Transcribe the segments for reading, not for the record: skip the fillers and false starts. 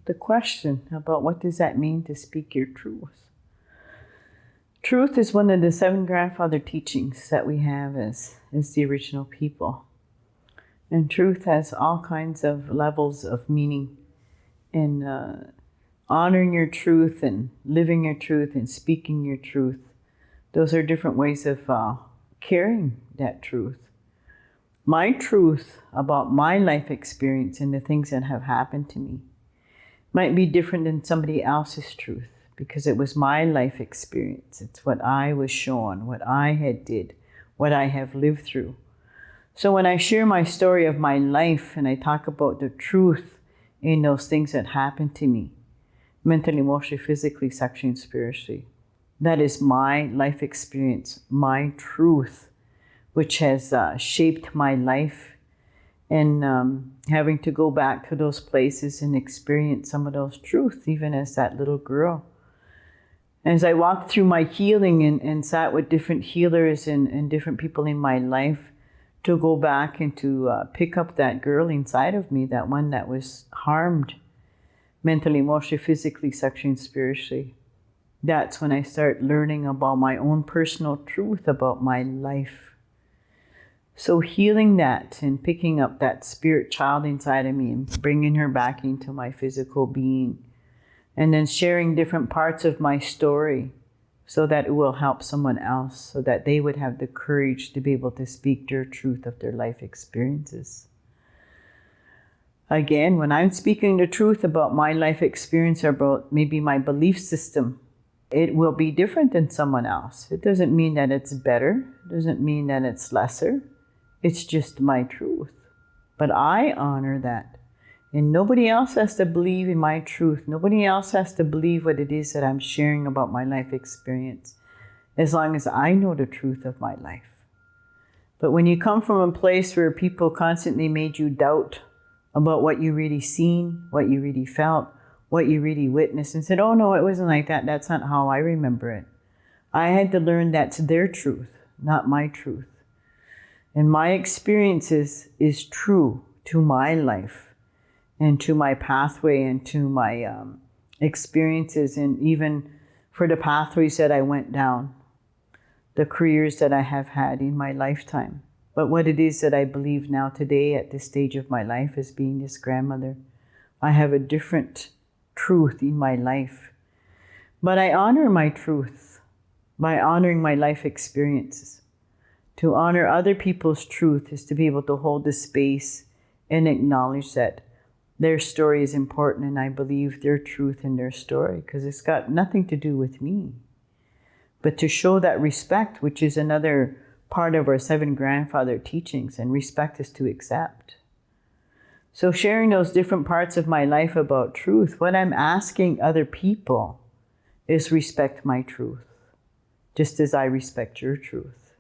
the question about what does that mean to speak your truth. Truth is one of the 7 grandfather teachings that we have as the original people. And truth has all kinds of levels of meaning. And honoring your truth and living your truth and speaking your truth, those are different ways of carrying that truth. My truth about my life experience and the things that have happened to me might be different than somebody else's truth, because it was my life experience. It's what I was shown, what I had did, what I have lived through. So when I share my story of my life and I talk about the truth in those things that happened to me, mentally, emotionally, physically, sexually, and spiritually, that is my life experience, my truth, which has shaped my life. And having to go back to those places and experience some of those truths, even as that little girl. As I walked through my healing and sat with different healers and different people in my life, to go back and to pick up that girl inside of me, that one that was harmed mentally, emotionally, physically, sexually, and spiritually. That's when I start learning about my own personal truth about my life. So healing that and picking up that spirit child inside of me and bringing her back into my physical being. And then sharing different parts of my story so that it will help someone else, so that they would have the courage to be able to speak their truth of their life experiences. Again, when I'm speaking the truth about my life experience or about maybe my belief system, it will be different than someone else. It doesn't mean that it's better. It doesn't mean that it's lesser. It's just my truth. But I honor that. And nobody else has to believe in my truth. Nobody else has to believe what it is that I'm sharing about my life experience, as long as I know the truth of my life. But when you come from a place where people constantly made you doubt about what you really seen, what you really felt, what you really witnessed, and said, oh no, it wasn't like that. That's not how I remember it. I had to learn that's their truth, not my truth. And my experiences is true to my life and to my pathway and to my experiences, and even for the pathways that I went down, the careers that I have had in my lifetime. But what it is that I believe now today at this stage of my life as being this grandmother, I have a different truth in my life. But I honor my truth by honoring my life experiences. To honor other people's truth is to be able to hold the space and acknowledge that their story is important, and I believe their truth in their story, because it's got nothing to do with me. But to show that respect, which is another part of our 7 grandfather teachings, and respect is to accept. So sharing those different parts of my life about truth, what I'm asking other people is respect my truth, just as I respect your truth.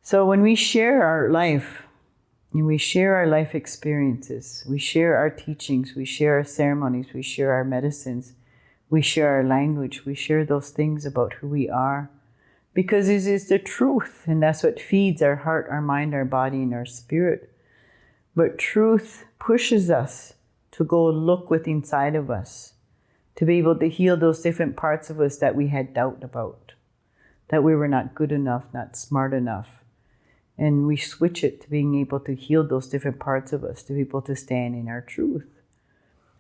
So when we share our life, and we share our life experiences, we share our teachings, we share our ceremonies, we share our medicines, we share our language, we share those things about who we are, because this is the truth, and that's what feeds our heart, our mind, our body, and our spirit. But truth pushes us to go look within inside of us, to be able to heal those different parts of us that we had doubt about, that we were not good enough, not smart enough. And we switch it to being able to heal those different parts of us, to be able to stand in our truth.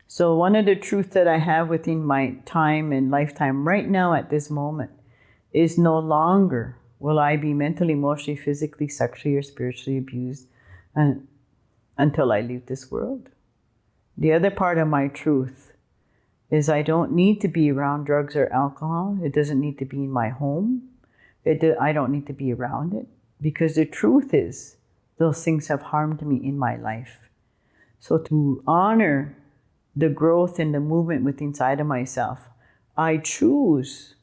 So one of the truths that I have within my time and lifetime right now at this moment is no longer will I be mentally, emotionally, physically, sexually, or spiritually abused until I leave this world. The other part of my truth is I don't need to be around drugs or alcohol. It doesn't need to be in my home. I don't need to be around it. Because the truth is, those things have harmed me in my life. So to honor the growth and the movement within inside of myself, I choose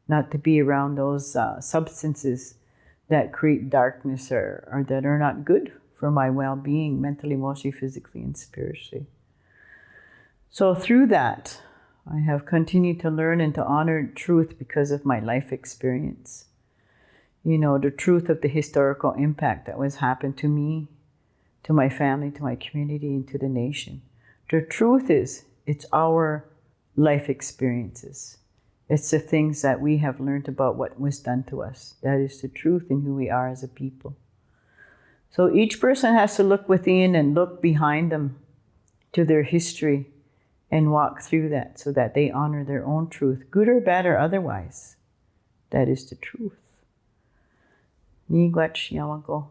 not to be around those substances that create darkness or that are not good for my well-being, mentally, emotionally, physically, and spiritually. So through that, I have continued to learn and to honor truth because of my life experience. You know, the truth of the historical impact that was happened to me, to my family, to my community, and to the nation. The truth is, it's our life experiences. It's the things that we have learned about what was done to us. That is the truth in who we are as a people. So each person has to look within and look behind them to their history and walk through that so that they honor their own truth, good or bad or otherwise. That is the truth. Miigwech Yawanko.